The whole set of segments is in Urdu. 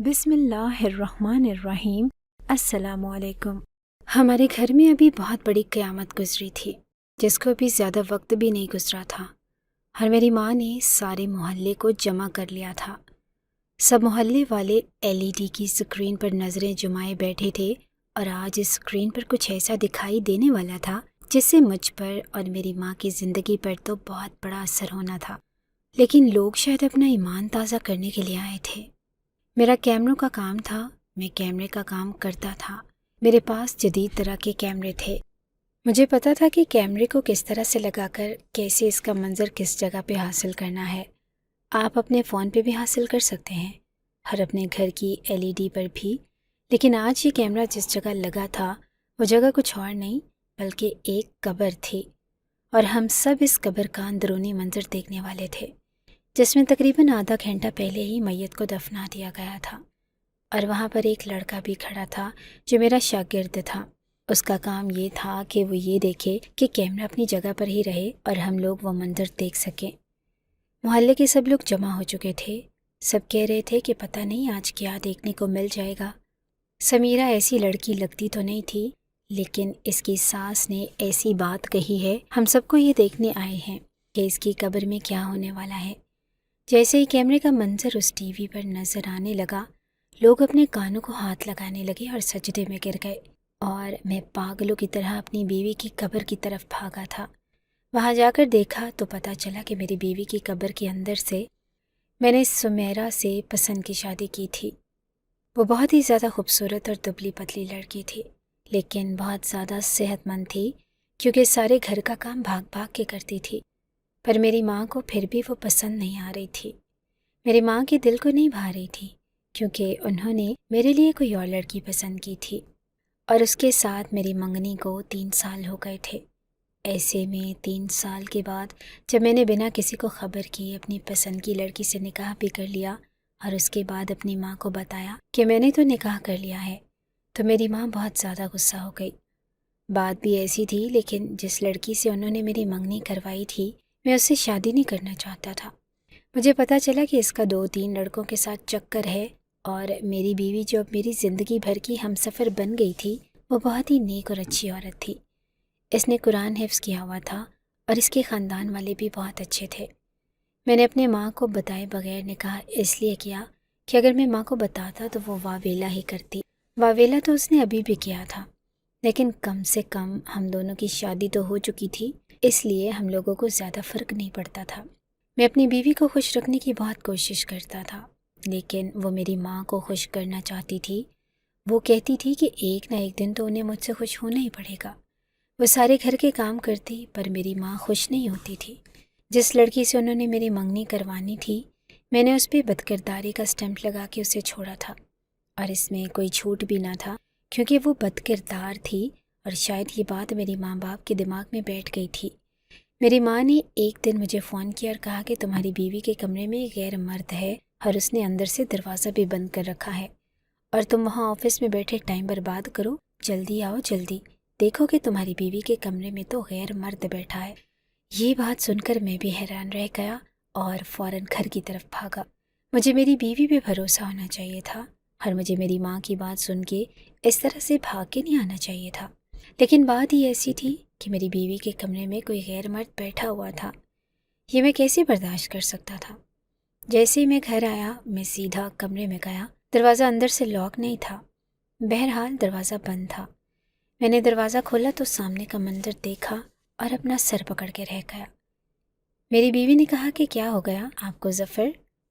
بسم اللہ الرحمن الرحیم۔ السلام علیکم۔ ہمارے گھر میں ابھی بہت بڑی قیامت گزری تھی، جس کو ابھی زیادہ وقت بھی نہیں گزرا تھا، اور میری ماں نے سارے محلے کو جمع کر لیا تھا۔ سب محلے والے LED کی اسکرین پر نظریں جمائے بیٹھے تھے، اور آج اسکرین پر کچھ ایسا دکھائی دینے والا تھا جس سے مجھ پر اور میری ماں کی زندگی پر تو بہت بڑا اثر ہونا تھا، لیکن لوگ شاید اپنا ایمان تازہ کرنے کے لیے آئے تھے۔ میرا کیمروں کا کام تھا، میں کیمرے کا کام کرتا تھا۔ میرے پاس جدید طرح کے کیمرے تھے۔ مجھے پتا تھا کہ کیمرے کو کس طرح سے لگا کر کیسے اس کا منظر کس جگہ پہ حاصل کرنا ہے۔ آپ اپنے فون پہ بھی حاصل کر سکتے ہیں اور اپنے گھر کی LED پر بھی، لیکن آج یہ کیمرہ جس جگہ لگا تھا وہ جگہ کچھ اور نہیں بلکہ ایک قبر تھی، اور ہم سب اس قبر کا اندرونی منظر دیکھنے والے تھے، جس میں تقریباً آدھا گھنٹہ پہلے ہی میت کو دفنا دیا گیا تھا۔ اور وہاں پر ایک لڑکا بھی کھڑا تھا جو میرا شاگرد تھا۔ اس کا کام یہ تھا کہ وہ یہ دیکھے کہ کیمرہ اپنی جگہ پر ہی رہے اور ہم لوگ وہ منظر دیکھ سکیں۔ محلے کے سب لوگ جمع ہو چکے تھے۔ سب کہہ رہے تھے کہ پتہ نہیں آج کیا دیکھنے کو مل جائے گا۔ سمیرہ ایسی لڑکی لگتی تو نہیں تھی، لیکن اس کی ساس نے ایسی بات کہی ہے، ہم سب کو یہ دیکھنے آئے ہیں کہ اس کی قبر میں کیا ہونے والا ہے۔ جیسے ہی کیمرے کا منظر اس ٹی وی پر نظر آنے لگا، لوگ اپنے کانوں کو ہاتھ لگانے لگے اور سجدے میں گر گئے، اور میں پاگلوں کی طرح اپنی بیوی کی قبر کی طرف بھاگا تھا۔ وہاں جا کر دیکھا تو پتہ چلا کہ میری بیوی کی قبر کے اندر سے میں نے سمیرہ سے پسند کی شادی کی تھی۔ وہ بہت ہی زیادہ خوبصورت اور دبلی پتلی لڑکی تھی، لیکن بہت زیادہ صحت مند تھی، کیونکہ سارے گھر کا کام بھاگ بھاگ کے کرتی تھی۔ پر میری ماں کو پھر بھی وہ پسند نہیں آ رہی تھی۔ میری ماں کے دل کو نہیں بھا رہی تھی، کیونکہ انہوں نے میرے لیے کوئی اور لڑکی پسند کی تھی، اور اس کے ساتھ میری منگنی کو 3 سال ہو گئے تھے۔ ایسے میں 3 سال کے بعد جب میں نے بنا کسی کو خبر کیے اپنی پسند کی لڑکی سے نکاح بھی کر لیا، اور اس کے بعد اپنی ماں کو بتایا کہ میں نے تو نکاح کر لیا ہے، تو میری ماں بہت زیادہ غصہ ہو گئی۔ بات بھی ایسی تھی، لیکن جس لڑکی سے انہوں نے میری منگنی کروائی تھی، میں اس سے شادی نہیں کرنا چاہتا تھا۔ مجھے پتا چلا کہ اس کا 2-3 لڑکوں کے ساتھ چکر ہے، اور میری بیوی جو اب میری زندگی بھر کی ہم سفر بن گئی تھی، وہ بہت ہی نیک اور اچھی عورت تھی۔ اس نے قرآن حفظ کیا ہوا تھا، اور اس کے خاندان والے بھی بہت اچھے تھے۔ میں نے اپنے ماں کو بتائے بغیر نکاح اس لیے کیا کہ اگر میں ماں کو بتاتا تو وہ واویلا ہی کرتی۔ واویلا تو اس نے ابھی بھی کیا تھا، لیکن کم سے کم ہم دونوں کی شادی تو ہو چکی تھی، اس لیے ہم لوگوں کو زیادہ فرق نہیں پڑتا تھا۔ میں اپنی بیوی کو خوش رکھنے کی بہت کوشش کرتا تھا، لیکن وہ میری ماں کو خوش کرنا چاہتی تھی۔ وہ کہتی تھی کہ ایک نہ ایک دن تو انہیں مجھ سے خوش ہونا ہی پڑے گا۔ وہ سارے گھر کے کام کرتی، پر میری ماں خوش نہیں ہوتی تھی۔ جس لڑکی سے انہوں نے میری منگنی کروانی تھی، میں نے اس پہ بدکرداری کا سٹمپ لگا کے اسے چھوڑا تھا، اور اس میں کوئی چھوٹ بھی نہ تھا، کیونکہ وہ بدکردار تھی، اور شاید یہ بات میری ماں باپ کے دماغ میں بیٹھ گئی تھی۔ میری ماں نے ایک دن مجھے فون کیا اور کہا کہ تمہاری بیوی کے کمرے میں ایک غیر مرد ہے، اور اس نے اندر سے دروازہ بھی بند کر رکھا ہے، اور تم وہاں آفس میں بیٹھے ٹائم برباد کرو، جلدی آؤ، جلدی دیکھو کہ تمہاری بیوی کے کمرے میں تو غیر مرد بیٹھا ہے۔ یہ بات سن کر میں بھی حیران رہ گیا اور فوراً گھر کی طرف بھاگا۔ مجھے میری بیوی پہ بھروسہ ہونا چاہیے تھا، اور مجھے میری ماں کی بات سن کے اس طرح سے بھاگ کے نہیں آنا چاہیے تھا، لیکن بات ہی ایسی تھی کہ میری بیوی کے کمرے میں کوئی غیر مرد بیٹھا ہوا تھا۔ یہ میں کیسے برداشت کر سکتا تھا؟ جیسے ہی میں گھر آیا، میں سیدھا کمرے میں گیا۔ دروازہ اندر سے لاک نہیں تھا، بہرحال دروازہ بند تھا۔ میں نے دروازہ کھولا تو سامنے کا منظر دیکھا اور اپنا سر پکڑ کے رہ گیا۔ میری بیوی نے کہا کہ کیا ہو گیا آپ کو ظفر؟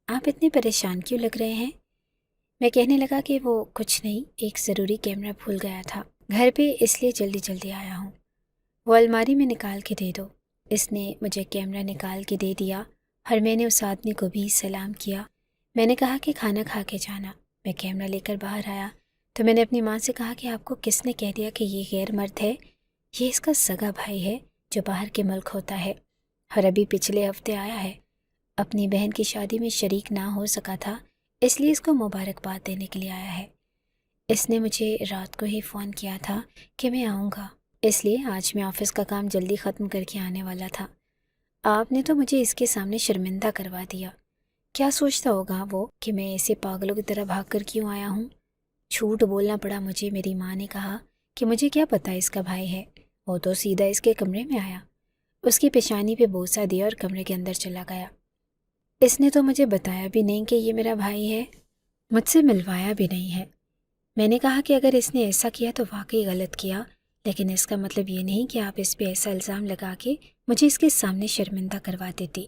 آپ اتنے پریشان کیوں لگ رہے ہیں؟ میں کہنے لگا کہ وہ کچھ نہیں، ایک ضروری کیمرہ بھول گیا تھا گھر پہ، اس لیے جلدی جلدی آیا ہوں۔ وہ الماری میں نکال کے دے دو۔ اس نے مجھے کیمرہ نکال کے دے دیا، اور میں نے اس آدمی کو بھی سلام کیا۔ میں نے کہا کہ کھانا کھا کے جانا۔ میں کیمرہ لے کر باہر آیا تو میں نے اپنی ماں سے کہا کہ آپ کو کس نے کہہ دیا کہ یہ غیر مرد ہے؟ یہ اس کا سگا بھائی ہے جو باہر کے ملک ہوتا ہے، اور ابھی پچھلے ہفتے آیا ہے۔ اپنی بہن کی شادی میں شریک نہ ہو سکا تھا، اس لیے اس کو مبارکباد دینے کے لیے آیا ہے۔ اس نے مجھے رات کو ہی فون کیا تھا کہ میں آؤں گا، اس لیے آج میں آفس کا کام جلدی ختم کر کے آنے والا تھا۔ آپ نے تو مجھے اس کے سامنے شرمندہ کروا دیا کیا سوچتا ہوگا وہ کہ میں ایسے پاگلوں کی طرح بھاگ کر کیوں آیا ہوں؟ جھوٹ بولنا پڑا مجھے۔ میری ماں نے کہا کہ مجھے کیا پتہ اس کا بھائی ہے، وہ تو سیدھا اس کے کمرے میں آیا، اس کی پیشانی پہ بوسہ دیا اور کمرے کے اندر چلا گیا۔ اس نے تو مجھے بتایا بھی نہیں کہ یہ میرا بھائی ہے، مجھ سے ملوایا بھی نہیں ہے۔ میں نے کہا کہ اگر اس نے ایسا کیا تو واقعی غلط کیا، لیکن اس کا مطلب یہ نہیں کہ آپ اس پہ ایسا الزام لگا کے مجھے اس کے سامنے شرمندہ کروا دیتی۔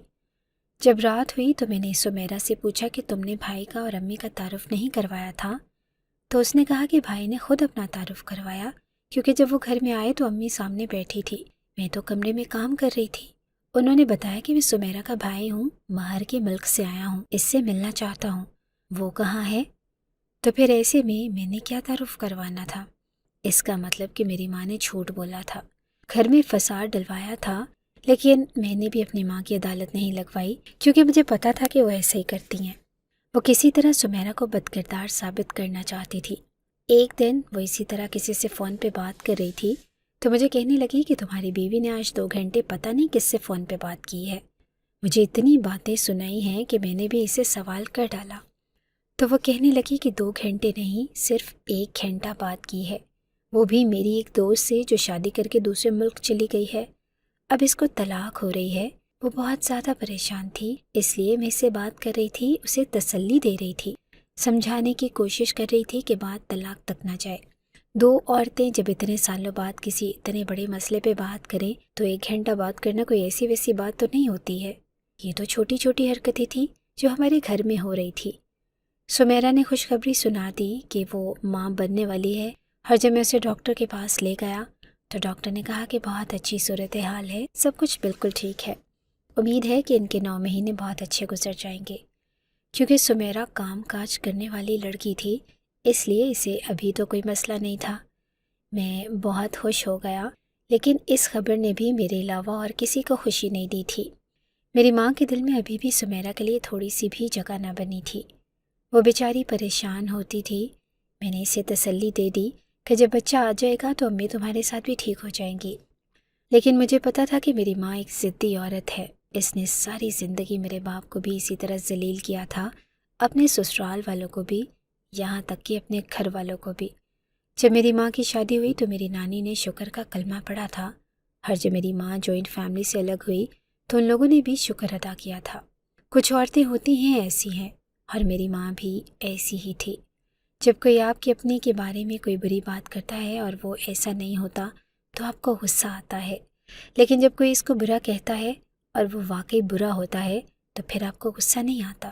جب رات ہوئی تو میں نے سمیرا سے پوچھا کہ تم نے بھائی کا اور امی کا تعارف نہیں کروایا تھا؟ تو اس نے کہا کہ بھائی نے خود اپنا تعارف کروایا، کیونکہ جب وہ گھر میں آئے تو امی سامنے بیٹھی تھی، میں تو کمرے میں کام کر رہی تھی۔ انہوں نے بتایا کہ میں سمیرا کا بھائی ہوں، باہر کے ملک سے آیا ہوں، اس سے ملنا چاہتا ہوں۔ وہ کہاں ہے؟ تو پھر ایسے میں نے کیا تعارف کروانا تھا؟ اس کا مطلب کہ میری ماں نے جھوٹ بولا تھا، گھر میں فساد ڈلوایا تھا، لیکن میں نے بھی اپنی ماں کی عدالت نہیں لگوائی، کیونکہ مجھے پتا تھا کہ وہ ایسے ہی کرتی ہیں۔ وہ کسی طرح سمیرا کو بدکردار ثابت کرنا چاہتی تھی۔ ایک دن وہ اسی طرح کسی سے فون پہ بات کر رہی تھی تو مجھے کہنے لگی کہ تمہاری بیوی نے آج 2 گھنٹے پتہ نہیں کس سے فون پہ بات کی ہے۔ مجھے اتنی باتیں سنائی ہیں کہ میں نے بھی اسے سوال کر ڈالا۔ تو وہ کہنے لگی کہ 2 گھنٹے نہیں، صرف 1 گھنٹہ بات کی ہے، وہ بھی میری ایک دوست سے جو شادی کر کے دوسرے ملک چلی گئی ہے، اب اس کو طلاق ہو رہی ہے۔ وہ بہت زیادہ پریشان تھی، اس لیے میں اس سے بات کر رہی تھی، اسے تسلی دے رہی تھی، سمجھانے کی کوشش کر رہی تھی کہ بات طلاق تک نہ جائے۔ 2 عورتیں جب اتنے سالوں بعد کسی اتنے بڑے مسئلے پہ بات کریں تو 1 گھنٹہ بات کرنا کوئی ایسی ویسی بات تو نہیں ہوتی ہے۔ یہ تو چھوٹی چھوٹی حرکتیں تھیں جو ہمارے گھر میں ہو رہی تھی۔ سمیرا نے خوشخبری سنا دی کہ وہ ماں بننے والی ہے، اور جب میں اسے ڈاکٹر کے پاس لے گیا تو ڈاکٹر نے کہا کہ بہت اچھی صورتحال ہے، سب کچھ بالکل ٹھیک ہے، امید ہے کہ ان کے 9 مہینے بہت اچھے گزر جائیں گے۔ کیونکہ سمیرا کام کاج کرنے والی لڑکی تھی، اس لیے اسے ابھی تو کوئی مسئلہ نہیں تھا۔ میں بہت خوش ہو گیا، لیکن اس خبر نے بھی میرے علاوہ اور کسی کو خوشی نہیں دی تھی۔ میری ماں کے دل میں ابھی بھی سمیرا کے لیے تھوڑی سی بھی جگہ نہ بنی تھی، وہ بیچاری پریشان ہوتی تھی۔ میں نے اسے تسلی دے دی کہ جب بچہ آ جائے گا تو امی تمہارے ساتھ بھی ٹھیک ہو جائیں گی، لیکن مجھے پتا تھا کہ میری ماں ایک ضدی عورت ہے، اس نے ساری زندگی میرے باپ کو بھی اسی طرح ذلیل کیا تھا، اپنے سسرال والوں کو بھی، یہاں تک کہ اپنے گھر والوں کو بھی۔ جب میری ماں کی شادی ہوئی تو میری نانی نے شکر کا کلمہ پڑھا تھا، اور جب میری ماں جوائنٹ فیملی سے الگ ہوئی تو ان لوگوں نے بھی شکر ادا کیا تھا۔ کچھ عورتیں ہوتی ہیں ایسی ہیں، اور میری ماں بھی ایسی ہی تھی۔ جب کوئی آپ کے اپنے کے بارے میں کوئی بری بات کرتا ہے اور وہ ایسا نہیں ہوتا تو آپ کو غصہ آتا ہے، لیکن جب کوئی اس کو برا کہتا ہے اور وہ واقعی برا ہوتا ہے تو پھر آپ کو غصہ نہیں آتا،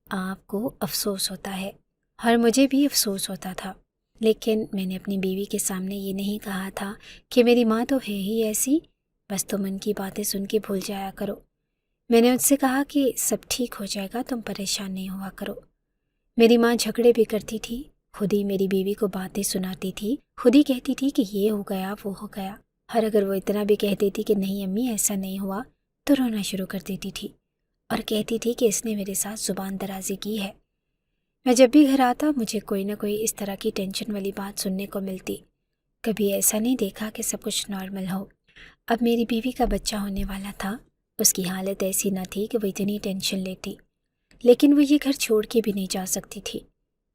آپ کو افسوس ہوتا ہے، اور مجھے بھی افسوس ہوتا تھا۔ لیکن میں نے اپنی بیوی کے سامنے یہ نہیں کہا تھا کہ میری ماں تو ہے ہی ایسی، بس تم ان کی باتیں سن کے بھول جایا کرو۔ میں نے ان سے کہا کہ سب ٹھیک ہو جائے گا، تم پریشان نہیں ہوا کرو۔ میری ماں جھگڑے بھی کرتی تھی، خود ہی میری بیوی کو باتیں سناتی تھی، خود ہی کہتی تھی کہ یہ ہو گیا وہ ہو گیا، اور اگر وہ اتنا بھی کہہ دیتی کہ نہیں امی ایسا نہیں ہوا تو رونا شروع کر دیتی تھی، اور کہتی تھی کہ اس نے میرے ساتھ زبان درازی کی ہے۔ میں جب بھی گھر آتا مجھے کوئی نہ کوئی اس طرح کی ٹینشن والی بات سننے کو ملتی، کبھی ایسا نہیں دیکھا کہ سب کچھ نارمل ہو۔ اب میری بیوی کا بچہ ہونے والا تھا، اس کی حالت ایسی نہ تھی کہ وہ اتنی ٹینشن لیتی، لیکن وہ یہ گھر چھوڑ کے بھی نہیں جا سکتی تھی،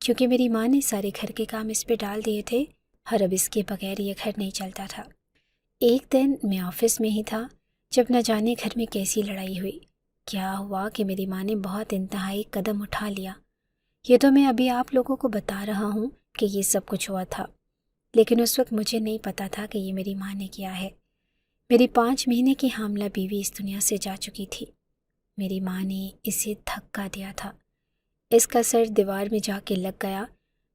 کیونکہ میری ماں نے سارے گھر کے کام اس پہ ڈال دیے تھے، اور اب اس کے بغیر یہ گھر نہیں چلتا تھا۔ ایک دن میں آفس میں ہی تھا جب نہ جانے گھر میں کیسی لڑائی ہوئی۔ کیا ہوا کہ میری ماں نے بہت انتہائی قدم اٹھا لیا۔ یہ تو میں ابھی آپ لوگوں کو بتا رہا ہوں کہ یہ سب کچھ ہوا تھا، لیکن اس وقت مجھے نہیں پتا تھا کہ یہ میری ماں نے کیا ہے۔ میری 5 مہینے کی حاملہ بیوی اس دنیا سے جا چکی تھی، میری ماں نے اسے دھکا دیا تھا، اس کا سر دیوار میں جا کے لگ گیا۔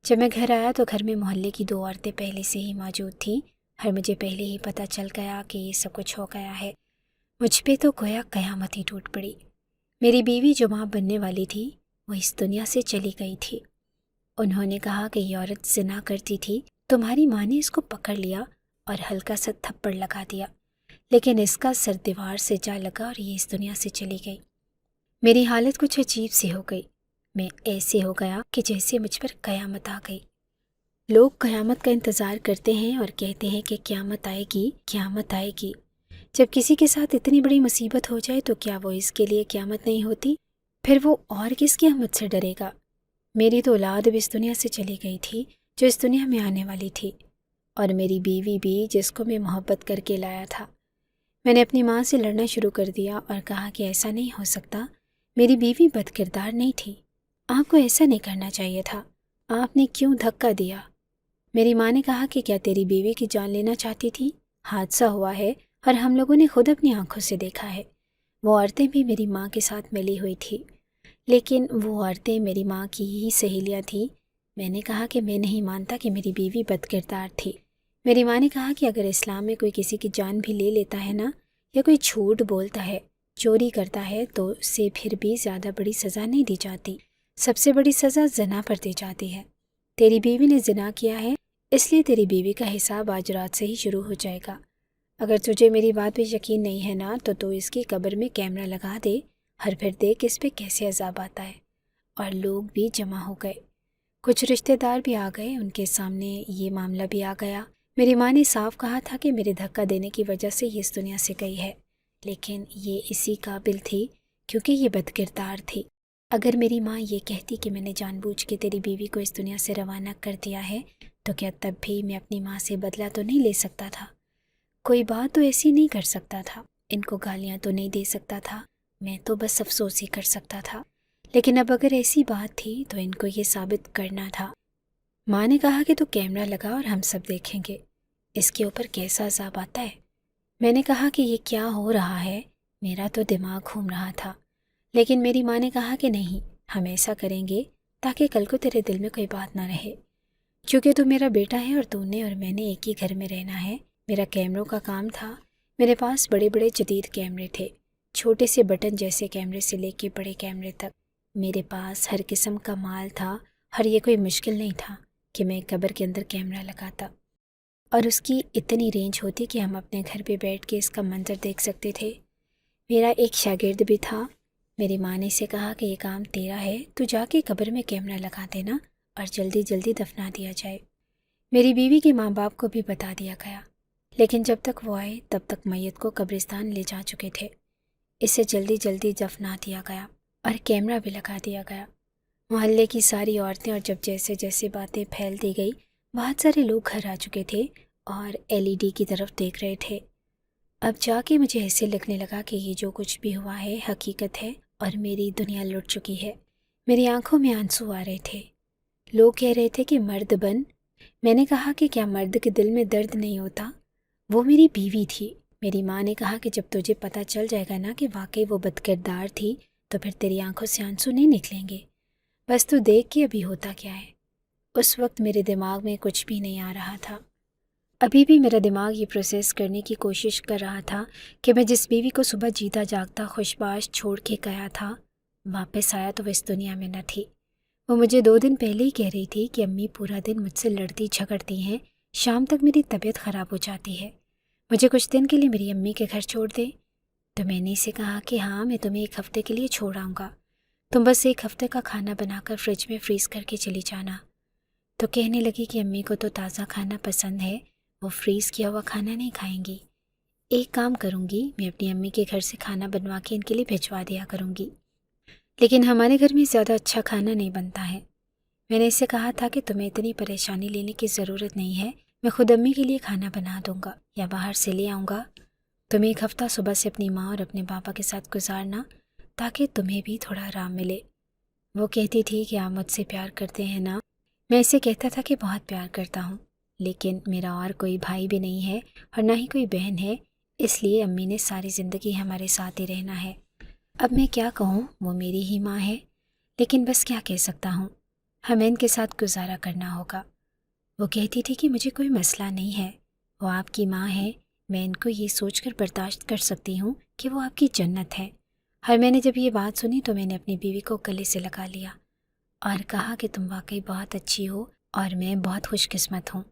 جب میں گھر آیا تو گھر میں محلے کی 2 عورتیں پہلے سے ہی موجود تھیں، اور مجھے پہلے ہی پتہ چل گیا کہ یہ سب کچھ ہو گیا ہے۔ مجھ پہ تو گویا قیامت ہی ٹوٹ پڑی۔ میری بیوی جو ماں بننے والی تھی وہ اس دنیا سے چلی گئی تھی۔ انہوں نے کہا کہ یہ عورت زنا کرتی تھی، تمہاری ماں نے اس کو پکڑ لیا اور ہلکا سا تھپڑ لگا دیا، لیکن اس کا سر دیوار سے جا لگا اور یہ اس دنیا سے چلی گئی۔ میری حالت کچھ عجیب سی ہو گئی، میں ایسے ہو گیا کہ جیسے مجھ پر قیامت آ گئی۔ لوگ قیامت کا انتظار کرتے ہیں اور کہتے ہیں کہ قیامت آئے گی، قیامت آئے گی۔ جب کسی کے ساتھ اتنی بڑی مصیبت ہو جائے تو کیا وہ اس کے لیے قیامت نہیں ہوتی؟ پھر وہ اور کس کی آمد سے ڈرے گا؟ میری تو اولاد اب اس دنیا سے چلی گئی تھی جو اس دنیا میں آنے والی تھی، اور میری بیوی بھی جس کو میں محبت کر کے لایا تھا۔ میں نے اپنی ماں سے لڑنا شروع کر دیا اور کہا کہ ایسا نہیں ہو سکتا، میری بیوی بد کردار نہیں تھی، آپ کو ایسا نہیں کرنا چاہیے تھا، آپ نے کیوں دھکا دیا؟ میری ماں نے کہا کہ کیا تیری بیوی کی جان لینا چاہتی تھی؟ حادثہ ہوا ہے اور ہم لوگوں نے خود اپنی آنکھوں سے دیکھا ہے۔ وہ عورتیں بھی میری ماں کے ساتھ ملی ہوئی تھی، لیکن وہ عورتیں میری ماں کی ہی سہیلیاں تھیں۔ میں نے کہا کہ میں نہیں مانتا کہ میری بیوی بد کردار تھی۔ میری ماں نے کہا کہ اگر اسلام میں کوئی کسی کی جان بھی لے لیتا ہے نا، یا کوئی جھوٹ بولتا ہے، چوری کرتا ہے، تو اسے پھر بھی زیادہ بڑی سزا نہیں دی جاتی، سب سے بڑی سزا زنا پر دی جاتی ہے۔ تیری بیوی نے زنا کیا ہے، اس لیے تیری بیوی کا حساب آج رات سے ہی شروع ہو جائے گا۔ اگر تجھے میری بات پہ یقین نہیں ہے نا، تو اس کی قبر میں کیمرہ لگا دے، ہر پھر دیکھ اس پہ کیسے عذاب آتا ہے۔ اور لوگ بھی جمع ہو گئے، کچھ رشتہ دار بھی آ گئے، ان کے سامنے یہ معاملہ بھی آ گیا۔ میری ماں نے صاف کہا تھا کہ میرے دھکا دینے کی وجہ سے یہ اس دنیا سے گئی ہے، لیکن یہ اسی قابل تھی کیونکہ یہ بد کردار تھی۔ اگر میری ماں یہ کہتی کہ میں نے جان بوجھ کے تیری بیوی کو اس دنیا سے روانہ کر دیا ہے، تو کیا تب بھی میں اپنی ماں سے بدلہ تو نہیں لے سکتا تھا؟ کوئی بات تو ایسی نہیں کر سکتا تھا، ان کو گالیاں تو نہیں دے سکتا تھا، میں تو بس افسوس ہی کر سکتا تھا۔ لیکن اب اگر ایسی بات تھی تو ان کو یہ ثابت کرنا تھا۔ ماں نے کہا کہ تو کیمرہ لگا اور ہم سب دیکھیں گے اس کے اوپر کیسا عذاب آتا ہے۔ میں نے کہا کہ یہ کیا ہو رہا ہے، میرا تو دماغ گھوم رہا تھا، لیکن میری ماں نے کہا کہ نہیں، ہم ایسا کریں گے تاکہ کل کو تیرے دل میں کوئی بات نہ رہے، کیونکہ تو میرا بیٹا ہے اور تو نے اور میں نے ایک ہی گھر میں رہنا ہے۔ میرا کیمروں کا کام تھا، میرے پاس بڑے بڑے جدید کیمرے تھے، چھوٹے سے بٹن جیسے کیمرے سے لے کے بڑے کیمرے تک۔ میرے پاس ہر قسم کا مال تھا، اور یہ کوئی مشکل نہیں تھا کہ میں قبر کے اندر کیمرہ لگاتا اور اس کی اتنی رینج ہوتی کہ ہم اپنے گھر پہ بیٹھ کے اس کا منظر دیکھ سکتے تھے۔ میرا ایک شاگرد بھی تھا، میری ماں نے اسے کہا کہ یہ کام تیرا ہے، تو جا کے قبر میں کیمرہ لگا دینا اور جلدی جلدی دفنا دیا جائے۔ میری بیوی کے ماں باپ کو بھی بتا دیا گیا، لیکن جب تک وہ آئے تب تک میت کو قبرستان لے جا چکے تھے۔ اسے جلدی جلدی دفنا دیا گیا اور کیمرہ بھی لگا دیا گیا۔ محلے کی ساری عورتیں، اور جب جیسے جیسے باتیں پھیلتی گئی، بہت سارے لوگ گھر آ چکے تھے اور LED کی طرف دیکھ رہے تھے۔ اب جا کے مجھے ایسے لگنے لگا کہ یہ جو کچھ بھی ہوا ہے حقیقت ہے اور میری دنیا لٹ چکی ہے۔ میری آنکھوں میں آنسو آ رہے تھے، لوگ کہہ رہے تھے کہ مرد بن۔ میں نے کہا کہ کیا مرد کے دل میں درد نہیں ہوتا؟ وہ میری بیوی تھی۔ میری ماں نے کہا کہ جب تجھے پتہ چل جائے گا نا کہ واقعی وہ بد کردار تھی، تو پھر تیری آنکھوں سے آنسو نہیں نکلیں گے، بس تو دیکھ کے ابھی ہوتا کیا ہے۔ اس وقت میرے دماغ میں کچھ بھی نہیں آ رہا تھا، ابھی بھی میرا دماغ یہ پروسیس کرنے کی کوشش کر رہا تھا کہ میں جس بیوی کو صبح جیتا جاگتا خوشباش چھوڑ کے گیا تھا، واپس آیا تو وہ اس دنیا میں نہ تھی۔ وہ مجھے 2 دن پہلے ہی کہہ رہی تھی کہ امی پورا دن مجھ سے لڑتی جھگڑتی ہیں، شام تک میری طبیعت خراب ہو جاتی ہے، مجھے کچھ دن کے لیے میری امی کے گھر چھوڑ دے۔ تو میں نے اسے کہا کہ ہاں، میں تمہیں 1 ہفتے کے لیے چھوڑ آؤں گا، تم بس 1 ہفتے کا کھانا بنا کر فریج میں فریز کر کے چلی جانا۔ تو کہنے لگی کہ امی کو تو تازہ کھانا پسند ہے، وہ فریز کیا ہوا کھانا نہیں کھائیں گی۔ ایک کام کروں گی، میں اپنی امی کے گھر سے کھانا بنوا کے ان کے لیے بھجوا دیا کروں گی، لیکن ہمارے گھر میں زیادہ اچھا کھانا نہیں بنتا ہے۔ میں نے اسے کہا تھا کہ تمہیں اتنی پریشانی لینے کی ضرورت نہیں ہے، میں خود امی کے لیے کھانا بنا دوں گا یا باہر سے لے آؤں گا۔ تم 1 ہفتہ صبح سے اپنی ماں اور اپنے پاپا کے ساتھ گزارنا تاکہ تمہیں بھی تھوڑا آرام ملے۔ وہ کہتی تھی کہ آپ مجھ سے پیار کرتے ہیں نا؟ میں اسے کہتا تھا کہ بہت پیار کرتا ہوں، لیکن میرا اور کوئی بھائی بھی نہیں ہے اور نہ ہی کوئی بہن ہے، اس لیے امی نے ساری زندگی ہمارے ساتھ ہی رہنا ہے۔ اب میں کیا کہوں، وہ میری ہی ماں ہے، لیکن بس کیا کہہ سکتا ہوں، ہمیں ان کے ساتھ گزارا کرنا ہوگا۔ وہ کہتی تھی کہ مجھے کوئی مسئلہ نہیں ہے، وہ آپ کی ماں ہے، میں ان کو یہ سوچ کر برداشت کر سکتی ہوں کہ وہ آپ کی جنت ہے۔ اور میں نے جب یہ بات سنی تو میں نے اپنی بیوی کو گلے سے لگا لیا اور کہا کہ تم واقعی بہت اچھی ہو اور میں بہت خوش قسمت ہوں،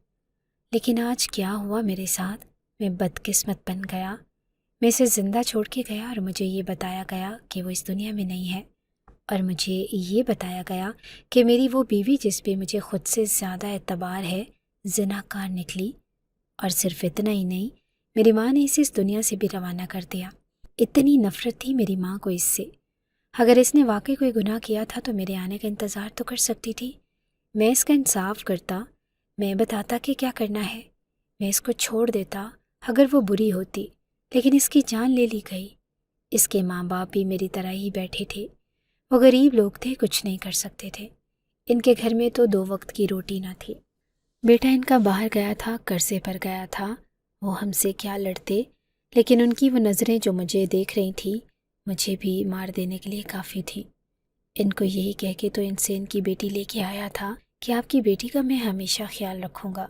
لیکن آج کیا ہوا میرے ساتھ، میں بدقسمت بن گیا۔ میں اسے زندہ چھوڑ کے گیا اور مجھے یہ بتایا گیا کہ وہ اس دنیا میں نہیں ہے، اور مجھے یہ بتایا گیا کہ میری وہ بیوی جس پہ مجھے خود سے زیادہ اعتبار ہے زناکار نکلی، اور صرف اتنا ہی نہیں، میری ماں نے اسے اس دنیا سے بھی روانہ کر دیا۔ اتنی نفرت تھی میری ماں کو اس سے۔ اگر اس نے واقعی کوئی گناہ کیا تھا تو میرے آنے کا انتظار تو کر سکتی تھی۔ میں اس کا انصاف کرتا، میں بتاتا کہ کیا کرنا ہے، میں اس کو چھوڑ دیتا اگر وہ بری ہوتی، لیکن اس کی جان لے لی گئی۔ اس کے ماں باپ بھی میری طرح ہی بیٹھے تھے، وہ غریب لوگ تھے، کچھ نہیں کر سکتے تھے۔ ان کے گھر میں تو 2 وقت کی روٹی نہ تھی۔ بیٹا ان کا باہر گیا تھا، قرضے پر گیا تھا، وہ ہم سے کیا لڑتے، لیکن ان کی وہ نظریں جو مجھے دیکھ رہی تھیں مجھے بھی مار دینے کے لیے کافی تھی۔ ان کو یہی کہہ کے تو ان سے ان کی بیٹی لے کے آیا تھا کہ آپ کی بیٹی کا میں ہمیشہ خیال رکھوں گا،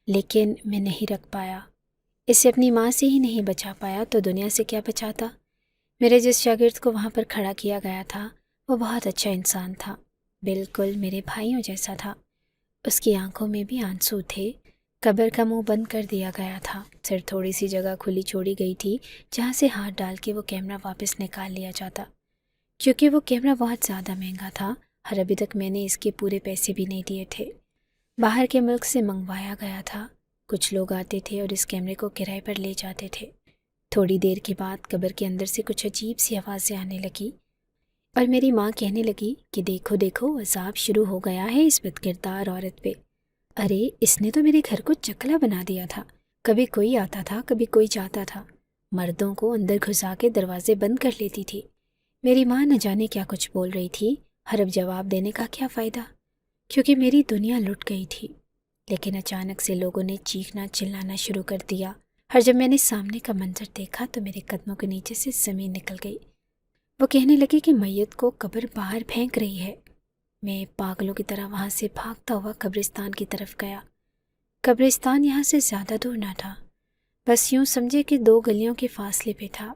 لیکن میں نہیں رکھ پایا۔ اسے اپنی ماں سے ہی نہیں بچا پایا تو دنیا سے کیا بچاتا؟ میرے جس شاگرد کو وہاں پر کھڑا کیا گیا تھا وہ بہت اچھا انسان تھا، بالکل میرے بھائیوں جیسا تھا۔ اس کی آنکھوں میں بھی آنسو تھے۔ قبر کا منہ بند کر دیا گیا تھا، صرف تھوڑی سی جگہ کھلی چھوڑی گئی تھی جہاں سے ہاتھ ڈال کے وہ کیمرہ واپس نکال لیا جاتا، کیونکہ وہ کیمرہ بہت زیادہ مہنگا تھا اور ابھی تک میں نے اس کے پورے پیسے بھی نہیں دیے تھے۔ باہر کے ملک سے منگوایا گیا تھا۔ کچھ لوگ آتے تھے اور اس کیمرے کو کرائے پر لے جاتے تھے۔ تھوڑی دیر کے بعد قبر کے اندر سے کچھ عجیب سی آوازیں آنے لگی اور میری ماں کہنے لگی کہ دیکھو دیکھو عذاب شروع ہو گیا ہے اس بد کردار عورت پہ۔ ارے اس نے تو میرے گھر کو چکلا بنا دیا تھا، کبھی کوئی آتا تھا کبھی کوئی جاتا تھا، مردوں کو اندر گھسا کے دروازے بند کر لیتی تھی۔ میری ماں نہ جانے کیا کچھ بول رہی تھی اور اب جواب دینے کا کیا فائدہ، کیونکہ میری دنیا لٹ گئی تھی۔ لیکن اچانک سے لوگوں نے چیخنا چلانا شروع کر دیا اور جب میں نے سامنے کا منظر دیکھا تو میرے قدموں کے نیچے سے زمین نکل گئی۔ وہ کہنے لگے کہ میت کو قبر باہر پھینک رہی ہے۔ میں پاگلوں کی طرح وہاں سے بھاگتا ہوا قبرستان کی طرف گیا۔ قبرستان یہاں سے زیادہ دور نہ تھا، بس یوں سمجھے کہ 2 گلیوں کے فاصلے پہ تھا۔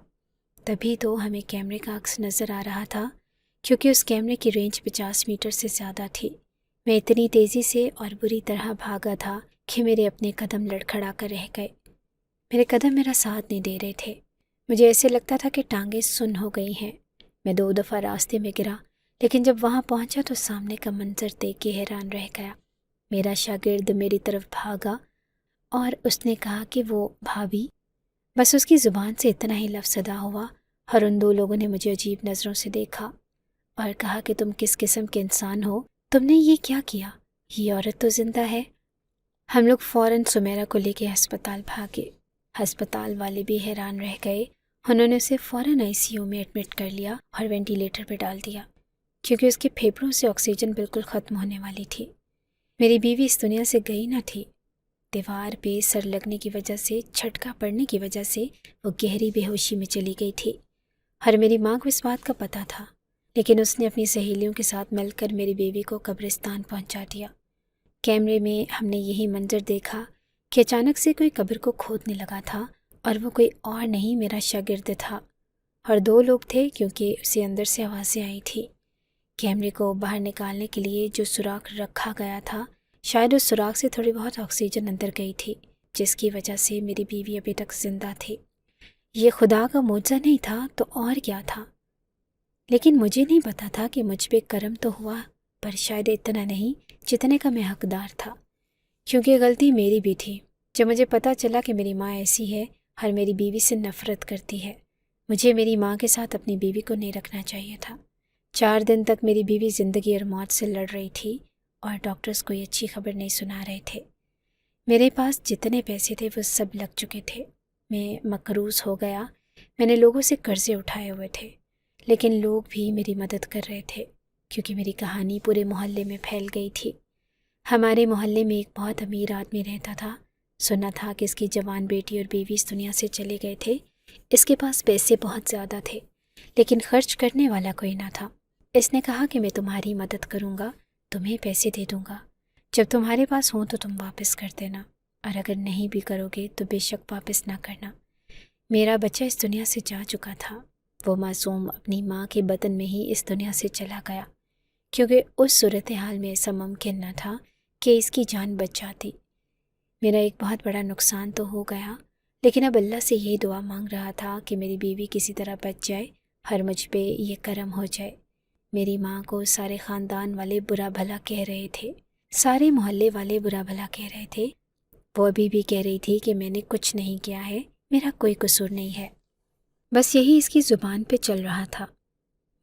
تبھی تو ہمیں کیمرے کا عکس نظر آ رہا تھا، کیونکہ اس کیمرے کی رینج 50 میٹر سے زیادہ تھی۔ میں اتنی تیزی سے اور بری طرح بھاگا تھا کہ میرے اپنے قدم لڑکھڑا کر رہ گئے۔ میرے قدم میرا ساتھ نہیں دے رہے تھے، مجھے ایسے لگتا تھا کہ ٹانگیں سن ہو گئی ہیں۔ میں 2 دفعہ راستے میں گرا، لیکن جب وہاں پہنچا تو سامنے کا منظر دیکھ کے حیران رہ گیا۔ میرا شاگرد میری طرف بھاگا اور اس نے کہا کہ وہ بھابھی، بس اس کی زبان سے اتنا ہی لفظ ادا ہوا اور ان 2 لوگوں نے مجھے عجیب نظروں سے دیکھا اور کہا کہ تم کس قسم کے انسان ہو، تم نے یہ کیا کیا، یہ عورت تو زندہ ہے۔ ہم لوگ فوراً سمیرا کو لے کے ہسپتال بھاگے۔ ہسپتال والے بھی حیران رہ گئے، انہوں نے اسے فوراً ICU میں ایڈمٹ کر لیا اور وینٹیلیٹر پہ ڈال دیا، کیونکہ اس کے پھیپھڑوں سے آکسیجن بالکل ختم ہونے والی تھی۔ میری بیوی اس دنیا سے گئی نہ تھی، دیوار پہ سر لگنے کی وجہ سے، جھٹکا پڑنے کی وجہ سے وہ گہری بے ہوشی میں چلی گئی تھی، اور میری ماں کو اس بات کا پتہ تھا، لیکن اس نے اپنی سہیلیوں کے ساتھ مل کر میری بیوی کو قبرستان پہنچا دیا۔ کیمرے میں ہم نے یہی منظر دیکھا کہ اچانک سے کوئی قبر کو کھودنے لگا تھا، اور وہ کوئی اور نہیں میرا شاگرد تھا، اور 2 لوگ تھے کیونکہ اسے اندر سے آوازیں آئی تھی۔ کیمرے کو باہر نکالنے کے لیے جو سوراخ رکھا گیا تھا، شاید اس سوراخ سے تھوڑی بہت آکسیجن اندر گئی تھی، جس کی وجہ سے میری بیوی ابھی تک زندہ تھی۔ یہ خدا کا معجزہ نہیں تھا تو اور کیا تھا؟ لیکن مجھے نہیں پتا تھا کہ مجھ پہ کرم تو ہوا، پر شاید اتنا نہیں جتنے کا میں حقدار تھا، کیونکہ غلطی میری بھی تھی۔ جب مجھے پتا چلا کہ میری ماں ایسی ہے اور میری بیوی سے نفرت کرتی ہے، مجھے میری ماں کے ساتھ اپنی بیوی کو نہیں رکھنا چاہیے تھا۔ 4 دن تک میری بیوی زندگی اور موت سے لڑ رہی تھی اور ڈاکٹرز کوئی اچھی خبر نہیں سنا رہے تھے۔ میرے پاس جتنے پیسے تھے وہ سب لگ چکے تھے، میں مقروض ہو گیا۔ میں نے لوگوں سے قرضے اٹھائے ہوئے تھے، لیکن لوگ بھی میری مدد کر رہے تھے کیونکہ میری کہانی پورے محلے میں پھیل گئی تھی۔ ہمارے محلے میں ایک بہت امیر آدمی رہتا تھا، سنا تھا کہ اس کی جوان بیٹی اور بیوی اس دنیا سے چلے گئے تھے۔ اس کے پاس پیسے بہت زیادہ تھے، لیکن خرچ کرنے والا کوئی نہ تھا۔ اس نے کہا کہ میں تمہاری مدد کروں گا، تمہیں پیسے دے دوں گا، جب تمہارے پاس ہوں تو تم واپس کر دینا، اور اگر نہیں بھی کرو گے تو بے شک واپس نہ کرنا۔ میرا بچہ اس دنیا سے جا چکا تھا، وہ معصوم اپنی ماں کے بطن میں ہی اس دنیا سے چلا گیا، کیونکہ اس صورتحال میں ایسا ممکن نہ تھا کہ اس کی جان بچ جاتی۔ میرا ایک بہت بڑا نقصان تو ہو گیا، لیکن اب اللہ سے یہی دعا مانگ رہا تھا کہ میری بیوی کسی طرح بچ جائے اور مجھ پہ یہ کرم ہو جائے۔ میری ماں کو سارے خاندان والے برا بھلا کہہ رہے تھے، سارے محلے والے برا بھلا کہہ رہے تھے۔ وہ ابھی بھی کہہ رہی تھی کہ میں نے کچھ نہیں کیا ہے، میرا کوئی قصور نہیں ہے، بس یہی اس کی زبان پہ چل رہا تھا۔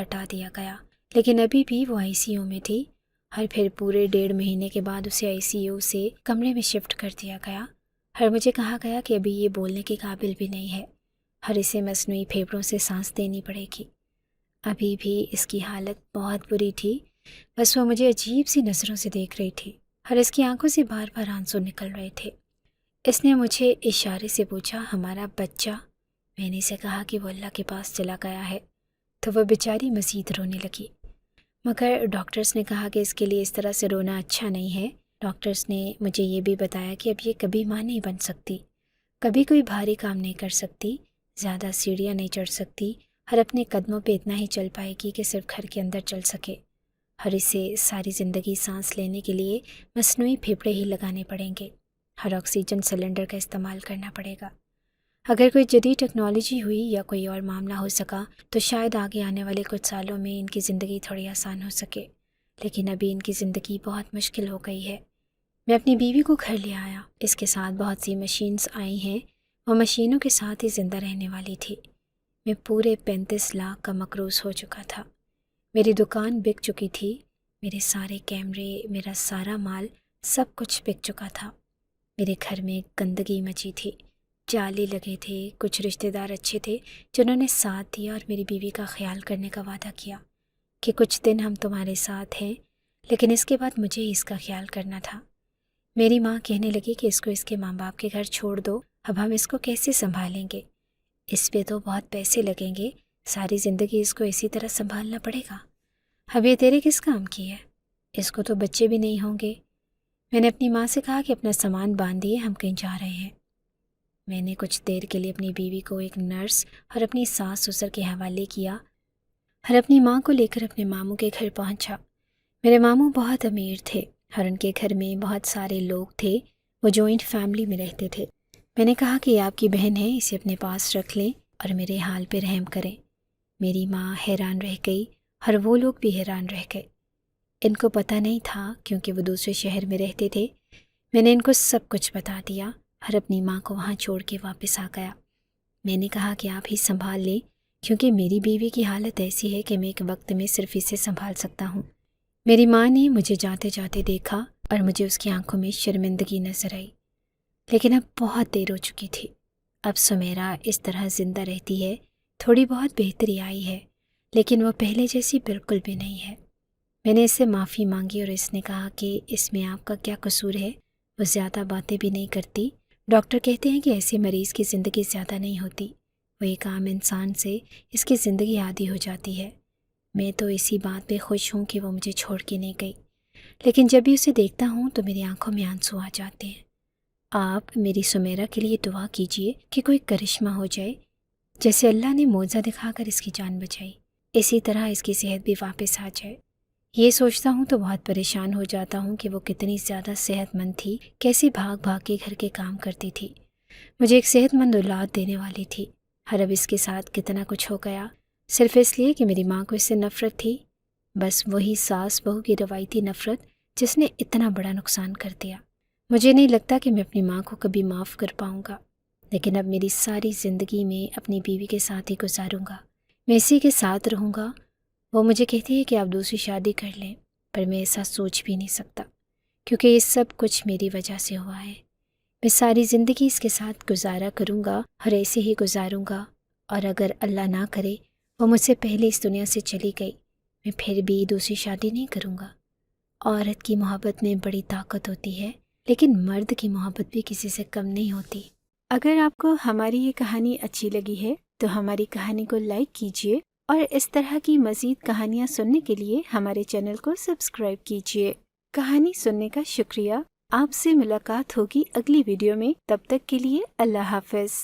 ہٹا دیا گیا، لیکن ابھی بھی وہ ICU میں تھی، اور پھر پورے 1.5 مہینے کے بعد اسے ICU سے کمرے میں شفٹ کر دیا گیا، اور مجھے کہا گیا کہ ابھی یہ بولنے کے قابل بھی نہیں ہے، اور اسے مصنوعی پھیپھڑوں سے سانس دینی پڑے گی۔ ابھی بھی اس کی حالت بہت بری تھی، بس وہ مجھے عجیب سی نظروں سے دیکھ رہی تھی، اور اس کی آنکھوں سے بار بار آنسو نکل رہے تھے۔ اس نے مجھے اشارے سے پوچھا، ہمارا بچہ؟ میں نے اسے کہا کہ وہ اللہ کے پاس چلا گیا ہے، تو وہ بیچاری مزید رونے لگی۔ مگر ڈاکٹرز نے کہا کہ اس کے لیے اس طرح سے رونا اچھا نہیں ہے۔ ڈاکٹرز نے مجھے یہ بھی بتایا کہ اب یہ کبھی ماں نہیں بن سکتی، کبھی کوئی بھاری کام نہیں کر سکتی، زیادہ سیڑھیاں نہیں چڑھ سکتی، اور اپنے قدموں پہ اتنا ہی چل پائے گی کہ صرف گھر کے اندر چل سکے، اور اسے ساری زندگی سانس لینے کے لیے مصنوعی پھیپھڑے ہی لگانے پڑیں گے، اور آکسیجن سلنڈر کا استعمال کرنا پڑے گا۔ اگر کوئی جدید ٹیکنالوجی ہوئی یا کوئی اور معاملہ ہو سکا تو شاید آگے آنے والے کچھ سالوں میں ان کی زندگی تھوڑی آسان ہو سکے، لیکن ابھی ان کی زندگی بہت مشکل ہو گئی ہے۔ میں اپنی بیوی کو گھر لے آیا، اس کے ساتھ بہت سی مشینز آئی ہیں، وہ مشینوں کے ساتھ ہی زندہ رہنے والی تھی۔ میں پورے 35 لاکھ کا مقروض ہو چکا تھا، میری دکان بک چکی تھی، میرے سارے کیمرے، میرا سارا مال، سب کچھ بک چکا تھا۔ میرے گھر میں گندگی مچی تھی، جالے لگے تھے، کچھ رشتہ دار اچھے تھے جنہوں نے ساتھ دیا اور میری بیوی کا خیال کرنے کا وعدہ کیا کہ کچھ دن ہم تمہارے ساتھ ہیں، لیکن اس کے بعد مجھے ہی اس کا خیال کرنا تھا۔ میری ماں کہنے لگی کہ اس کو اس کے ماں باپ کے گھر چھوڑ دو، اب ہم اس کو کیسے سنبھالیں گے، اس پہ تو بہت پیسے لگیں گے، ساری زندگی اس کو اسی طرح سنبھالنا پڑے گا، اب یہ تیرے کس کام کی ہے، اس کو تو بچے بھی نہیں ہوں گے۔ میں نے اپنی ماں سے کہا کہ اپنا سامان باندھیے، ہم کہیں جا رہے ہیں۔ میں نے کچھ دیر کے لیے اپنی بیوی کو ایک نرس اور اپنی ساس سسر کے حوالے کیا اور اپنی ماں کو لے کر اپنے ماموں کے گھر پہنچا۔ میرے ماموں بہت امیر تھے اور ان کے گھر میں بہت سارے لوگ تھے، وہ جوائنٹ فیملی میں رہتے تھے۔ میں نے کہا کہ یہ آپ کی بہن ہے، اسے اپنے پاس رکھ لیں اور میرے حال پہ رحم کریں۔ میری ماں حیران رہ گئی اور وہ لوگ بھی حیران رہ گئے۔ ان کو پتہ نہیں تھا کیونکہ وہ دوسرے شہر میں رہتے تھے۔ میں نے ان کو سب کچھ بتا دیا اور اپنی ماں کو وہاں چھوڑ کے واپس آ گیا۔ میں نے کہا کہ آپ ہی سنبھال لیں کیونکہ میری بیوی کی حالت ایسی ہے کہ میں ایک وقت میں صرف اسے سنبھال سکتا ہوں۔ میری ماں نے مجھے جاتے جاتے دیکھا اور مجھے اس کی آنکھوں میں شرمندگی نظر آئی، لیکن اب بہت دیر ہو چکی تھی۔ اب سمیرا اس طرح زندہ رہتی ہے، تھوڑی بہت بہتری آئی ہے، لیکن وہ پہلے جیسی بالکل بھی نہیں ہے۔ میں نے اس سے معافی مانگی اور اس نے کہا کہ اس میں آپ کا کیا قصور ہے، وہ زیادہ باتیں بھی نہیں کرتی۔ ڈاکٹر کہتے ہیں کہ ایسے مریض کی زندگی زیادہ نہیں ہوتی، وہ ایک عام انسان سے اس کی زندگی عادی ہو جاتی ہے۔ میں تو اسی بات پہ خوش ہوں کہ وہ مجھے چھوڑ کے نہیں گئی، لیکن جب بھی اسے دیکھتا ہوں تو میری آنکھوں میں آنسو آ جاتے ہیں۔ آپ میری سمیرا کے لیے دعا کیجئے کہ کوئی کرشمہ ہو جائے، جیسے اللہ نے معجزہ دکھا کر اس کی جان بچائی، اسی طرح اس کی صحت بھی واپس آ جائے۔ یہ سوچتا ہوں تو بہت پریشان ہو جاتا ہوں کہ وہ کتنی زیادہ صحت مند تھی، کیسے بھاگ بھاگ کے گھر کے کام کرتی تھی، مجھے ایک صحت مند اولاد دینے والی تھی، اور اب اس کے ساتھ کتنا کچھ ہو گیا صرف اس لیے کہ میری ماں کو اس سے نفرت تھی، بس وہی ساس بہو کی روایتی نفرت جس نے اتنا بڑا نقصان کر دیا۔ مجھے نہیں لگتا کہ میں اپنی ماں کو کبھی معاف کر پاؤں گا، لیکن اب میری ساری زندگی میں اپنی بیوی کے ساتھ ہی گزاروں گا، میں اسی کے ساتھ رہوں گا۔ وہ مجھے کہتی ہے کہ آپ دوسری شادی کر لیں، پر میں ایسا سوچ بھی نہیں سکتا کیونکہ یہ سب کچھ میری وجہ سے ہوا ہے۔ میں ساری زندگی اس کے ساتھ گزارا کروں گا اور ایسے ہی گزاروں گا، اور اگر اللہ نہ کرے وہ مجھ سے پہلے اس دنیا سے چلی گئی، میں پھر بھی دوسری شادی نہیں کروں گا۔ عورت کی محبت میں بڑی طاقت ہوتی ہے، لیکن مرد کی محبت بھی کسی سے کم نہیں ہوتی۔ اگر آپ کو ہماری یہ کہانی اچھی لگی ہے تو ہماری کہانی کو لائک کیجیے، اور اس طرح کی مزید کہانیاں سننے کے لیے ہمارے چینل کو سبسکرائب کیجیے۔ کہانی سننے کا شکریہ۔ آپ سے ملاقات ہوگی اگلی ویڈیو میں، تب تک کے لیے اللہ حافظ۔